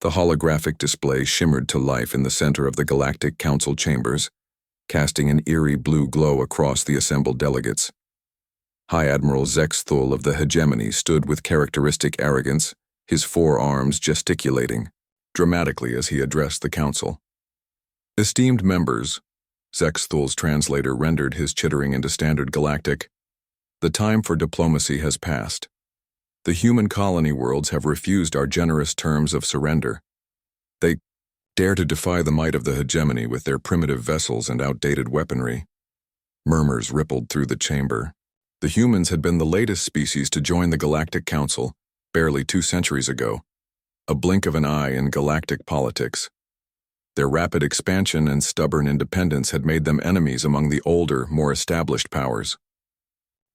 The holographic display shimmered to life in the center of the Galactic Council chambers, casting an eerie blue glow across the assembled delegates. High Admiral Zexthul of the Hegemony stood with characteristic arrogance, his forearms gesticulating dramatically as he addressed the council. Esteemed members, Zexthul's translator rendered his chittering into standard galactic, the time for diplomacy has passed. The human colony worlds have refused our generous terms of surrender. They dare to defy the might of the hegemony with their primitive vessels and outdated weaponry. Murmurs rippled through the chamber. The humans had been the latest species to join the Galactic Council, barely 2 centuries ago, a blink of an eye in galactic politics. Their rapid expansion and stubborn independence had made them enemies among the older, more established powers.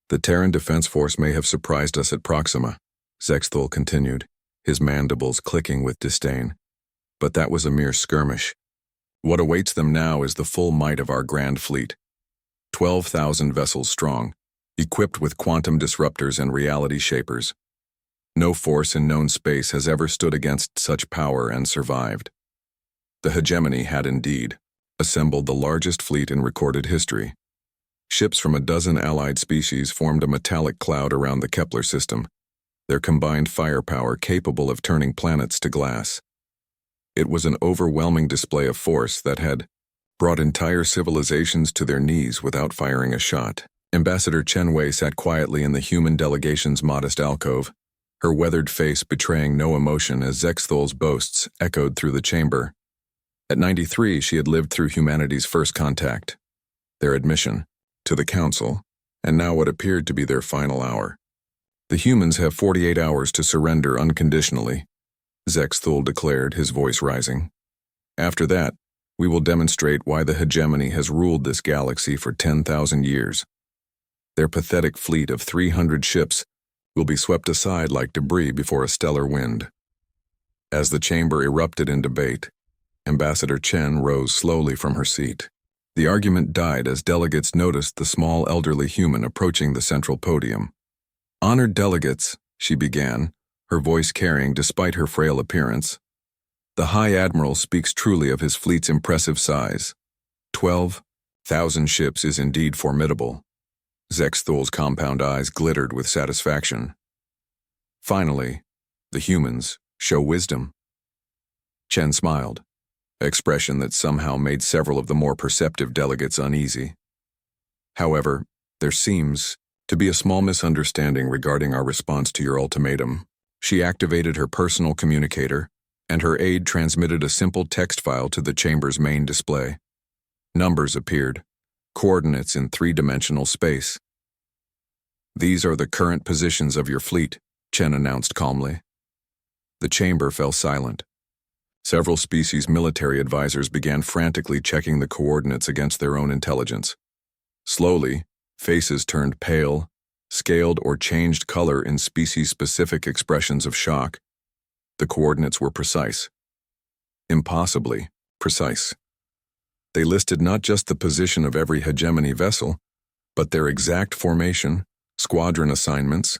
The Terran Defense Force may have surprised us at Proxima, Zexthul continued, his mandibles clicking with disdain. But that was a mere skirmish. What awaits them now is the full might of our grand fleet. 12,000 vessels strong, equipped with quantum disruptors and reality shapers. No force in known space has ever stood against such power and survived. The hegemony had indeed assembled the largest fleet in recorded history. Ships from a dozen allied species formed a metallic cloud around the Kepler system, their combined firepower capable of turning planets to glass. It was an overwhelming display of force that had brought entire civilizations to their knees without firing a shot. Ambassador Chen Wei sat quietly in the human delegation's modest alcove, her weathered face betraying no emotion as Zexthul's boasts echoed through the chamber. At 93, she had lived through humanity's first contact, their admission to the Council, and now what appeared to be their final hour. The humans have 48 hours to surrender unconditionally, Zexthul declared, his voice rising. After that, we will demonstrate why the hegemony has ruled this galaxy for 10,000 years. Their pathetic fleet of 300 ships will be swept aside like debris before a stellar wind. As the chamber erupted in debate, Ambassador Chen rose slowly from her seat. The argument died as delegates noticed the small elderly human approaching the central podium. "Honored delegates," she began, her voice carrying despite her frail appearance. "The High Admiral speaks truly of his fleet's impressive size. 12,000 ships is indeed formidable." Zexthul's compound eyes glittered with satisfaction. "Finally, the humans show wisdom." Chen smiled, expression that somehow made several of the more perceptive delegates uneasy. "However, there seems to be a small misunderstanding regarding our response to your ultimatum." She activated her personal communicator, and her aide transmitted a simple text file to the chamber's main display. Numbers appeared, coordinates in 3-dimensional space. "These are the current positions of your fleet," Chen announced calmly. The chamber fell silent. Several species' military advisors began frantically checking the coordinates against their own intelligence. Slowly, faces turned pale, scaled or changed color in species-specific expressions of shock. The coordinates were precise. Impossibly precise. They listed not just the position of every hegemony vessel, but their exact formation, squadron assignments,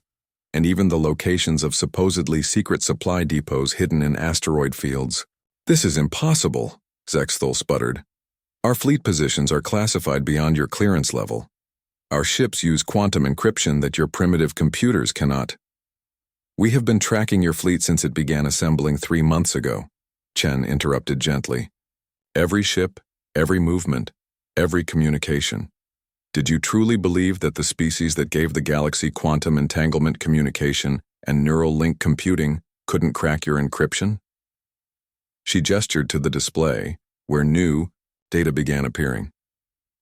and even the locations of supposedly secret supply depots hidden in asteroid fields. "This is impossible," Zexthul sputtered. "Our fleet positions are classified beyond your clearance level. Our ships use quantum encryption that your primitive computers cannot." "We have been tracking your fleet since it began assembling 3 months ago," Chen interrupted gently. "Every ship, every movement, every communication. Did you truly believe that the species that gave the galaxy quantum entanglement communication and neural link computing couldn't crack your encryption?" She gestured to the display, where new data began appearing.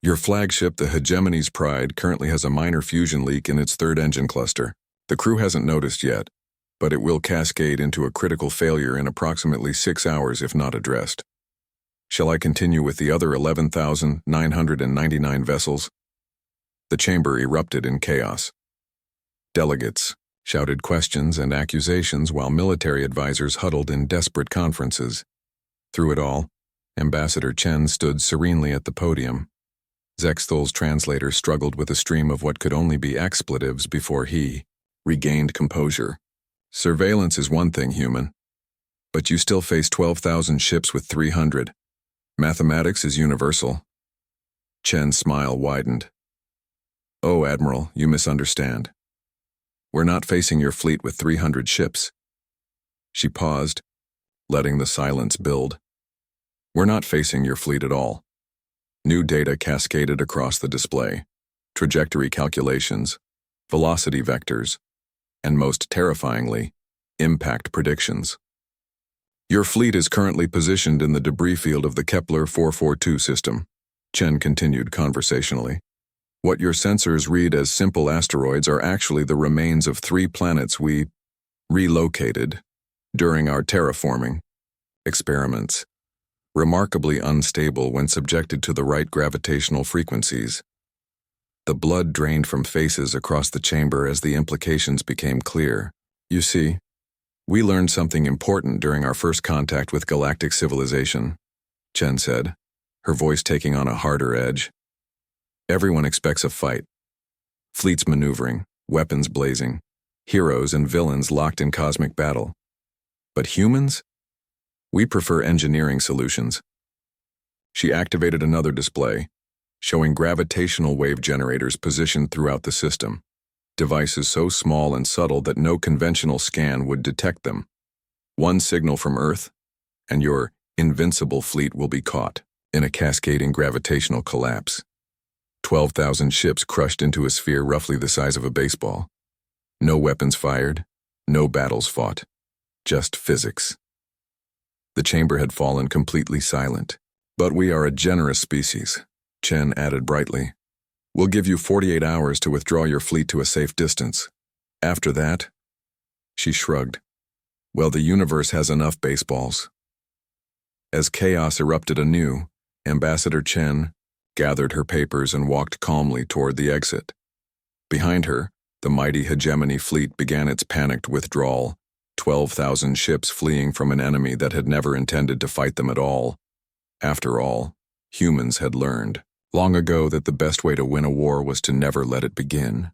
"Your flagship, the Hegemony's Pride, currently has a minor fusion leak in its 3rd engine cluster. The crew hasn't noticed yet, but it will cascade into a critical failure in approximately 6 hours if not addressed. Shall I continue with the other 11,999 vessels?" The chamber erupted in chaos. Delegates shouted questions and accusations while military advisors huddled in desperate conferences. Through it all, Ambassador Chen stood serenely at the podium. Zexthul's translator struggled with a stream of what could only be expletives before he regained composure. "Surveillance is one thing, human. But you still face 12,000 ships with 300. Mathematics is universal. Chen's smile widened. Oh, Admiral, you misunderstand. We're not facing your fleet with 300 ships. She paused, letting the silence build. We're not facing your fleet at all. New data cascaded across the display. Trajectory calculations, velocity vectors, and most terrifyingly, impact predictions. Your fleet is currently positioned in the debris field of the Kepler 442 system, Chen continued conversationally. What your sensors read as simple asteroids are actually the remains of 3 planets we relocated during our terraforming experiments, remarkably unstable when subjected to the right gravitational frequencies. The blood drained from faces across the chamber as the implications became clear. You see, we learned something important during our first contact with galactic civilization, Chen said, her voice taking on a harder edge. Everyone expects a fight. Fleets maneuvering, weapons blazing, heroes and villains locked in cosmic battle. But humans? We prefer engineering solutions. She activated another display, showing gravitational wave generators positioned throughout the system. Devices so small and subtle that no conventional scan would detect them. One signal from Earth, and your Invincible fleet will be caught in a cascading gravitational collapse. 12,000 ships crushed into a sphere roughly the size of a baseball. No weapons fired, no battles fought, just physics. The chamber had fallen completely silent. But we are a generous species, Chen added brightly. We'll give you 48 hours to withdraw your fleet to a safe distance. After that, she shrugged. Well, the universe has enough baseballs. As chaos erupted anew, Ambassador Chen gathered her papers and walked calmly toward the exit. Behind her, the mighty hegemony fleet began its panicked withdrawal, 12,000 ships fleeing from an enemy that had never intended to fight them at all. After all, humans had learned long ago that the best way to win a war was to never let it begin.